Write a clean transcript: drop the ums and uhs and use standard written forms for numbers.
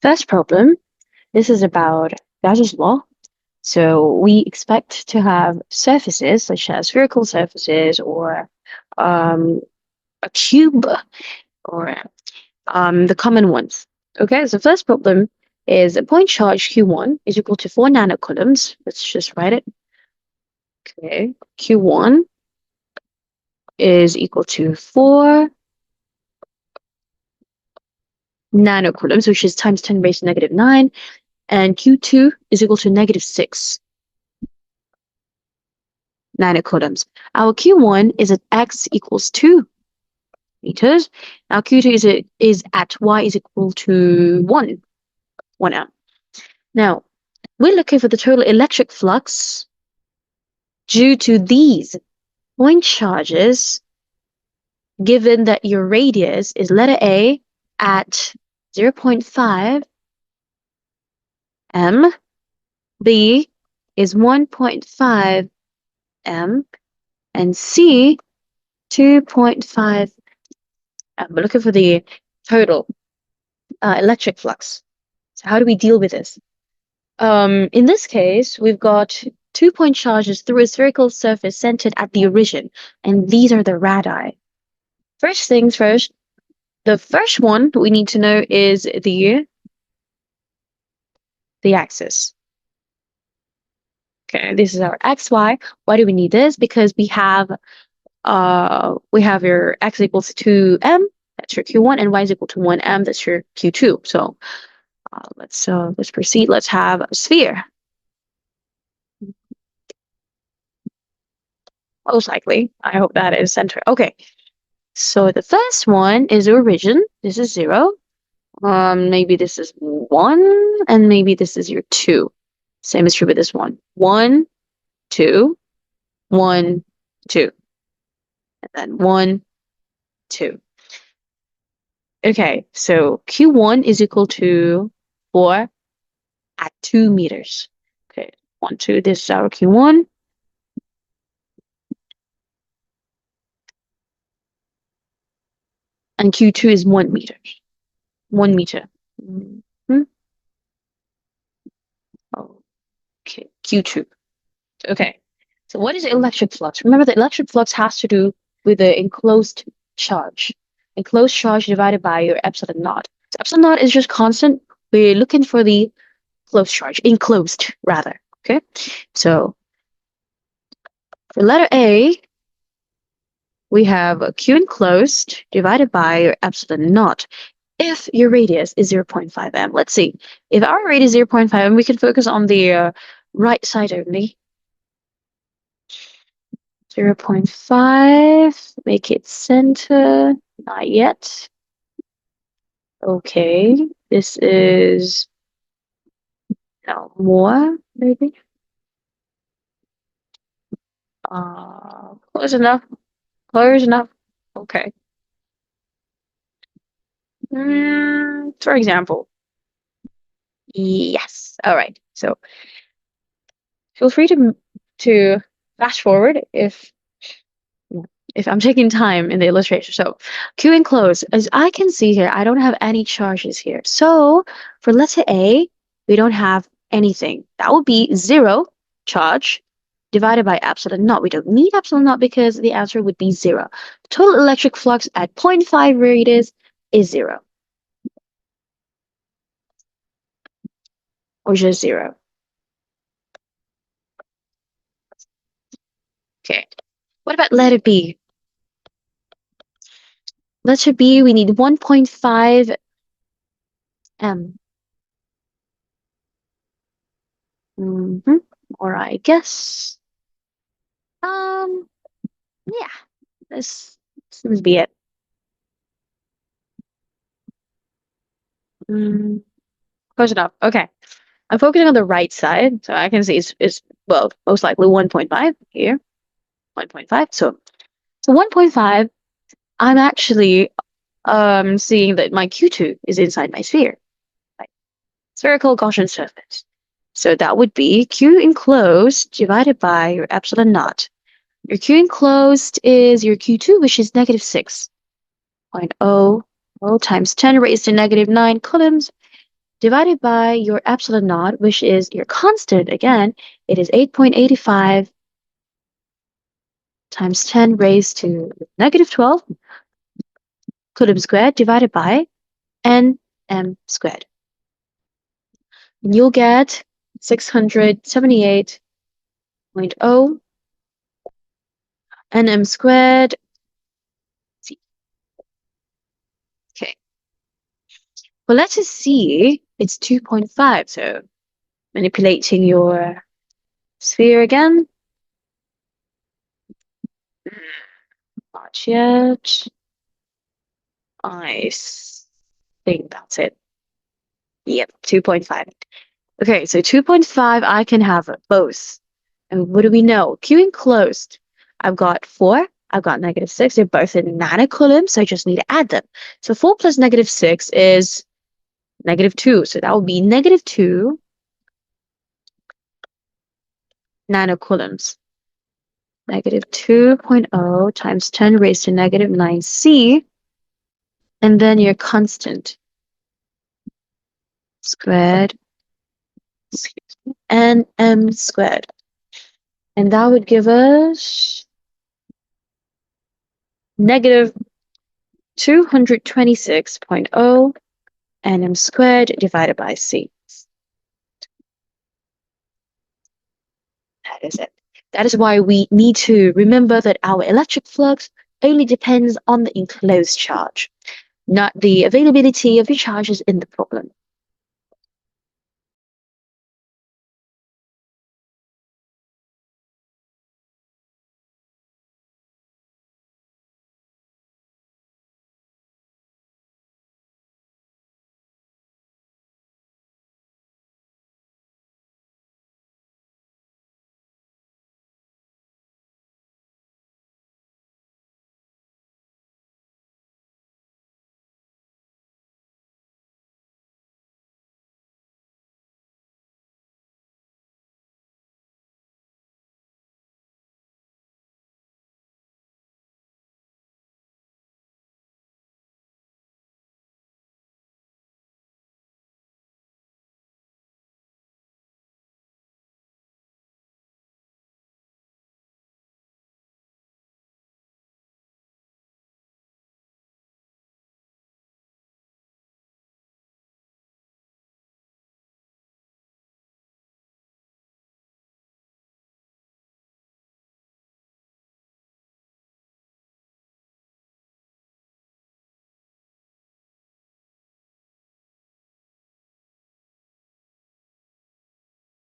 First problem, this is about Gauss's law. So we expect to have surfaces such as spherical surfaces or a cube or the common ones. Okay, so first problem is a point charge Q1 is equal to 4 nanocoulombs. Let's just write it. Okay, Q1 is equal to 4 nanocoulombs, which is times 10 raised to negative 9. And Q2 is equal to negative 6 nanocoulombs. Our Q1 is at x equals 2 meters. Our Q2 is at y is equal to 1 amp. Now, we're looking for the total electric flux due to these point charges, given that your radius is letter A at 0.5 m, B is 1.5 m, and C 2.5 m. We're looking for the total electric flux. So how do we deal with this? In this case, we've got 2-point charges through a spherical surface centered at the origin, and these are the radii. First things first, the first one we need to know is the axis. Okay, this is our xy. Why do we need this? Because we have your x equals to 2m, that's your q1, and y is equal to 1m, that's your q2. So let's proceed. Let's have a sphere. Most likely. I hope that is center. Okay. So the first one is origin. This is 0. Maybe this is 1, and maybe this is your 2. Same is true with this one. 1, 2, 1, 2. And then 1, 2. Okay, so Q1 is equal to 4 at 2 meters. Okay, 1, 2, this is our Q1. And Q2 is 1 meter. 1 meter. Mm-hmm. Okay, Q2. Okay, so what is electric flux? Remember, the electric flux has to do with the enclosed charge. Enclosed charge divided by your epsilon naught. So epsilon naught is just constant. We're looking for the closed charge, enclosed rather. Okay, so for letter A, we have a Q enclosed divided by your epsilon naught. If your radius is 0.5 m, let's see. If our radius is 0.5 m, we can focus on the right side only. 0.5, make it center, not yet. Okay, this is no more, maybe. Close enough. Close enough. Okay. For example. Yes. All right. So feel free to fast forward if I'm taking time in the illustration. So Q enclosed, as I can see here, I don't have any charges here. So for letter A, we don't have anything. That would be 0 charge divided by epsilon naught. We don't need epsilon naught because the answer would be 0. Total electric flux at 0.5 radius is 0. Or just 0. Okay. What about letter B? Letter B, we need 1.5 m. Or I guess, yeah, this seems to be it. Close enough. Okay. I'm focusing on the right side, so I can see it's well, most likely 1.5 here. 1.5. So 1.5, I'm actually seeing that my Q2 is inside my sphere. Right? Spherical Gaussian surface. So that would be Q enclosed divided by your epsilon naught. Your Q enclosed is your Q2, which is negative 6.00 times 10 raised to negative 9 coulombs. divided by your epsilon naught, which is your constant again. It is 8.85 times 10 raised to negative 12 Coulomb squared divided by nm squared. And you'll get 678.0 nm squared. Okay. Well, let's just see. It's 2.5. So manipulating your sphere again. Not yet. I think that's it. Yep, 2.5. Okay, so 2.5, I can have both. And what do we know? Q enclosed. I've got 4. I've got negative 6. They're both in nanocoulombs, so I just need to add them. So 4 plus negative 6 is negative 2. So that would be negative 2 nanocoulombs. Negative 2.0 times 10 raised to negative 9c. And then your constant squared, nm squared. And that would give us negative 226.0 nm squared divided by c. That is it. That is why we need to remember that our electric flux only depends on the enclosed charge, not the availability of the charges in the problem.